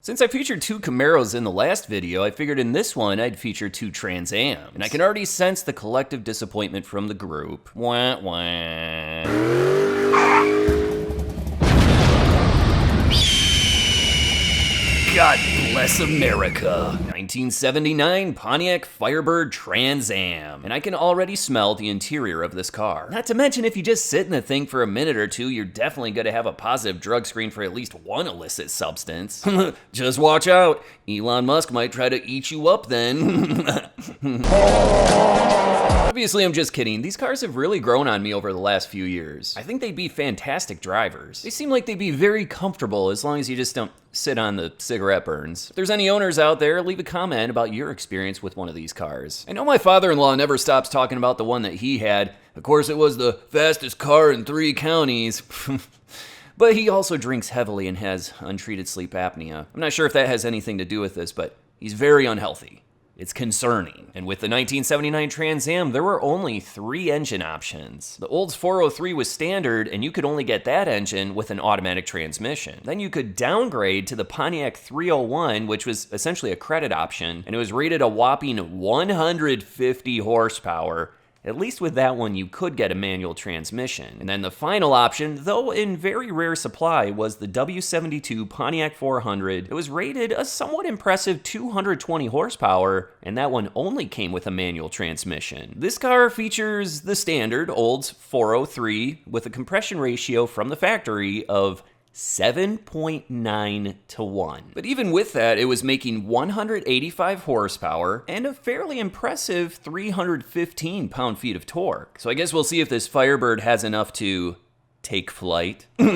Since I featured 2 Camaros in the last video, I figured in this one I'd feature 2 Transams. And I can already sense the collective disappointment from the group. Wah, wah. God bless America. 1979 Pontiac Firebird Trans-Am. And I can already smell the interior of this car. Not to mention, if you just sit in the thing for a minute or two, you're definitely gonna have a positive drug screen for at least one illicit substance. Just watch out. Elon Musk might try to eat you up then. Obviously, I'm just kidding. These cars have really grown on me over the last few years. I think they'd be fantastic drivers. They seem like they'd be very comfortable as long as you just don't sit on the cigarette burns. If there's any owners out there, leave a comment about your experience with one of these cars. I know my father-in-law never stops talking about the one that he had. Of course, it was the fastest car in 3 counties. But he also drinks heavily and has untreated sleep apnea. I'm not sure if that has anything to do with this, but he's very unhealthy. It's concerning. And with the 1979 Trans Am, there were only 3 engine options. The Olds 403 was standard, and you could only get that engine with an automatic transmission. Then you could downgrade to the Pontiac 301, which was essentially a credit option, and it was rated a whopping 150 horsepower. At least with that one, you could get a manual transmission. And then the final option, though in very rare supply, was the W72 Pontiac 400. It was rated a somewhat impressive 220 horsepower, and that one only came with a manual transmission. This car features the standard Olds 403 with a compression ratio from the factory of 7.9 to 1. But even with that, it was making 185 horsepower and a fairly impressive 315 pound-feet of torque. So I guess we'll see if this Firebird has enough to take flight. What's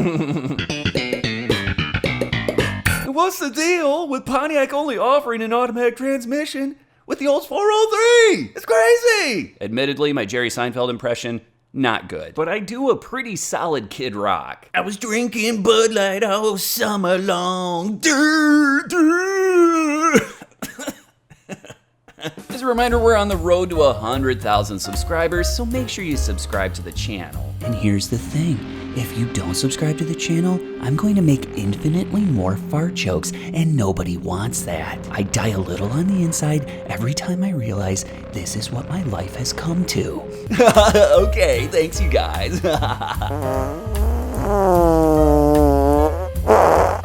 the deal with Pontiac only offering an automatic transmission with the Olds 403? It's crazy! Admittedly, my Jerry Seinfeld impression, not good. But I do a pretty solid Kid Rock. I was drinking Bud Light all summer long. As a reminder, we're on the road to 100,000 subscribers, so make sure you subscribe to the channel. And here's the thing. If you don't subscribe to the channel, I'm going to make infinitely more fart jokes, and nobody wants that. I die a little on the inside every time I realize this is what my life has come to. Okay, thanks you guys.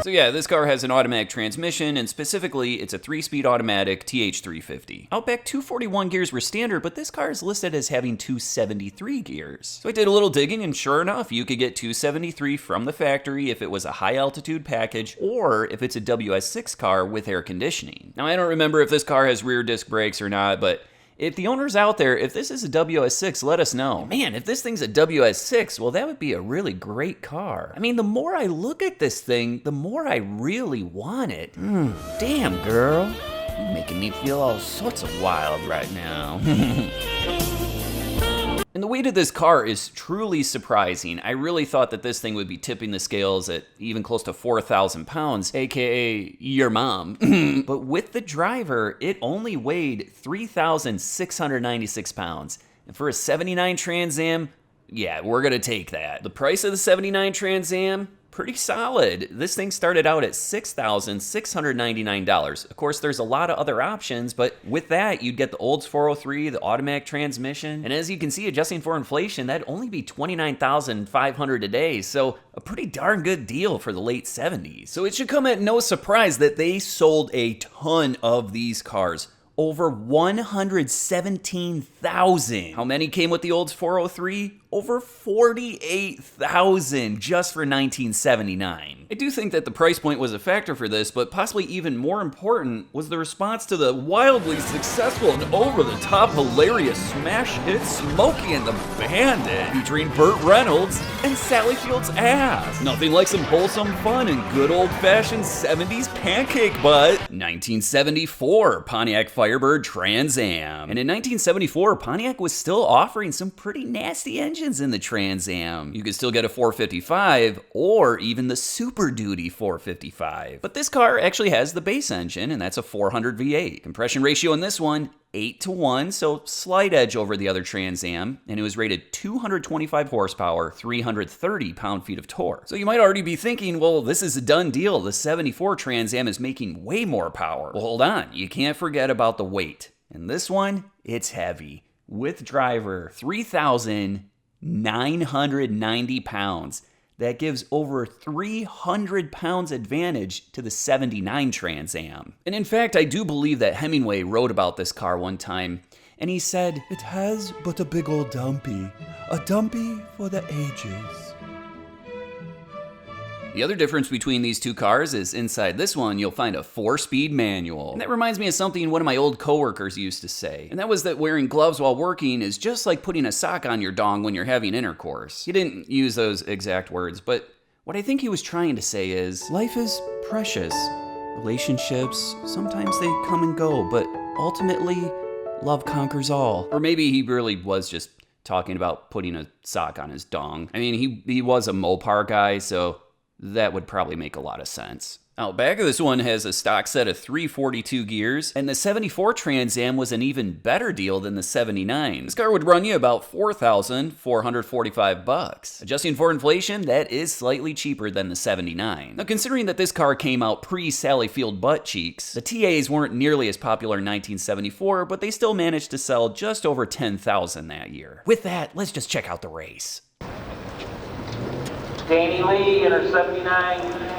So yeah, this car has an automatic transmission, and specifically, it's a 3-speed automatic TH350. Outback 241 gears were standard, but this car is listed as having 273 gears. So I did a little digging, and sure enough, you could get 273 from the factory if it was a high-altitude package, or if it's a WS6 car with air conditioning. Now, I don't remember if this car has rear disc brakes or not, but if the owner's out there, if this is a WS6, let us know. Man, if this thing's a WS6, well, that would be a really great car. I mean, the more I look at this thing, the more I really want it. Damn, girl. You're making me feel all sorts of wild right now. And the weight of this car is truly surprising. I really thought that this thing would be tipping the scales at even close to 4,000 pounds, aka your mom. But with the driver, it only weighed 3,696 pounds. And for a 79 Trans Am, yeah, we're gonna take that. The price of the 79 Trans Am, pretty solid. This thing started out at $6,699. Of course, there's a lot of other options, but with that, you'd get the Olds 403, the automatic transmission, and as you can see, adjusting for inflation, that'd only be $29,500 today, so a pretty darn good deal for the late 70s. So it should come at no surprise that they sold a ton of these cars. Over 117,000. How many came with the Olds 403? Over 48,000 just for 1979. I do think that the price point was a factor for this, but possibly even more important was the response to the wildly successful and over-the-top hilarious smash hit Smokey and the Bandit, featuring Burt Reynolds and Sally Field's ass. Nothing like some wholesome fun and good old-fashioned 70s pancake butt. 1974 Pontiac Firebird Trans Am. And in 1974, Pontiac was still offering some pretty nasty engines engines in the Trans Am. You could still get a 455 or even the Super Duty 455. But this car actually has the base engine, and that's a 400 V8. Compression ratio in this one, 8-to-1, so slight edge over the other Trans Am, and it was rated 225 horsepower, 330 pound-feet of torque. So you might already be thinking, well, this is a done deal. The 74 Trans Am is making way more power. Well, hold on. You can't forget about the weight. And this one, it's heavy. With driver, 3,990 pounds. That gives over 300 pounds advantage to the 79 Trans Am. And in fact, I do believe that Hemingway wrote about this car one time, and he said, "It has but a big old dumpy, a dumpy for the ages." The other difference between these two cars is inside this one, you'll find a 4-speed manual. And that reminds me of something one of my old coworkers used to say. And that was that wearing gloves while working is just like putting a sock on your dong when you're having intercourse. He didn't use those exact words, but what I think he was trying to say is, life is precious. Relationships, sometimes they come and go, but ultimately, love conquers all. Or maybe he really was just talking about putting a sock on his dong. I mean, he was a Mopar guy, so that would probably make a lot of sense. Now, back of this one has a stock set of 342 gears, and the 74 Trans Am was an even better deal than the 79. This car would run you about $4,445. Adjusting for inflation, that is slightly cheaper than the 79. Now, considering that this car came out pre-Sally Field butt cheeks, the TAs weren't nearly as popular in 1974, but they still managed to sell just over 10,000 that year. With that, let's just check out the race. Danny Lee in her 79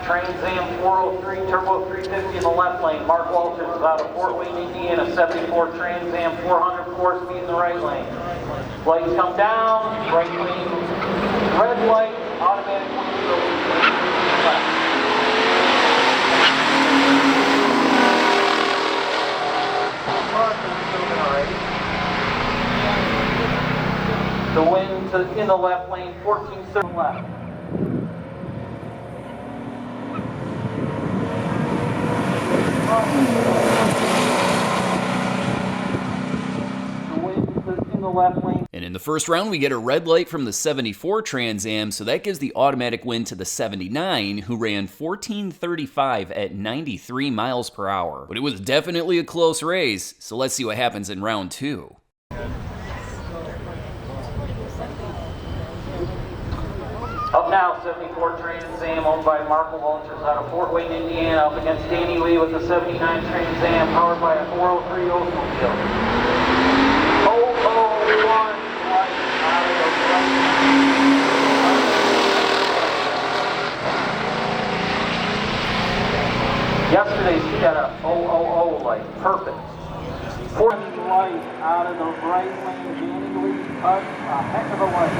Trans Am 403 Turbo 350 in the left lane. Mark Walters is out of Fort Wayne, Indiana, 74 Trans Am 400 4-speed in the right lane. Lights come down, right lane, red light, automatic window, left. The wind in the left lane, 1430 left. And in the first round, we get a red light from the 74 Trans Am, so that gives the automatic win to the 79, who ran 1435 at 93 miles per hour. But it was definitely a close race, so let's see what happens in round 2. Up now, 74 Trans Am owned by Mark Walters out of Fort Wayne, Indiana, up against Danny Lee with the 79 Trans Am powered by a 403 Oldsmobile. 001 light out of the front. Yesterday she got a 000 light, perfect. 40 light out of the right lane, Danny Lee cut a heck of a light.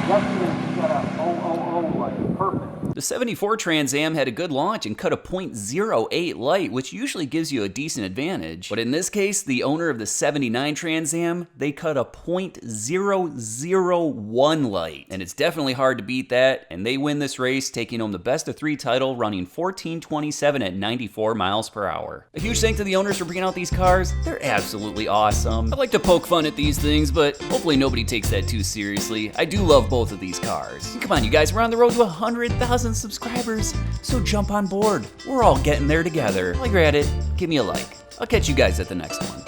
Yesterday she got a 000 light, perfect. The 74 Trans Am had a good launch and cut a .08 light, which usually gives you a decent advantage. But in this case, the owner of the 79 Trans Am, they cut a .001 light. And it's definitely hard to beat that, and they win this race, taking home the best of 3 title, running 1427 at 94 miles per hour. A huge thanks to the owners for bringing out these cars. They're absolutely awesome. I like to poke fun at these things, but hopefully nobody takes that too seriously. I do love both of these cars. And come on, you guys, we're on the road to 100,000 subscribers, so jump on board. We're all getting there together. While you're at it, give me a like. I'll catch you guys at the next one.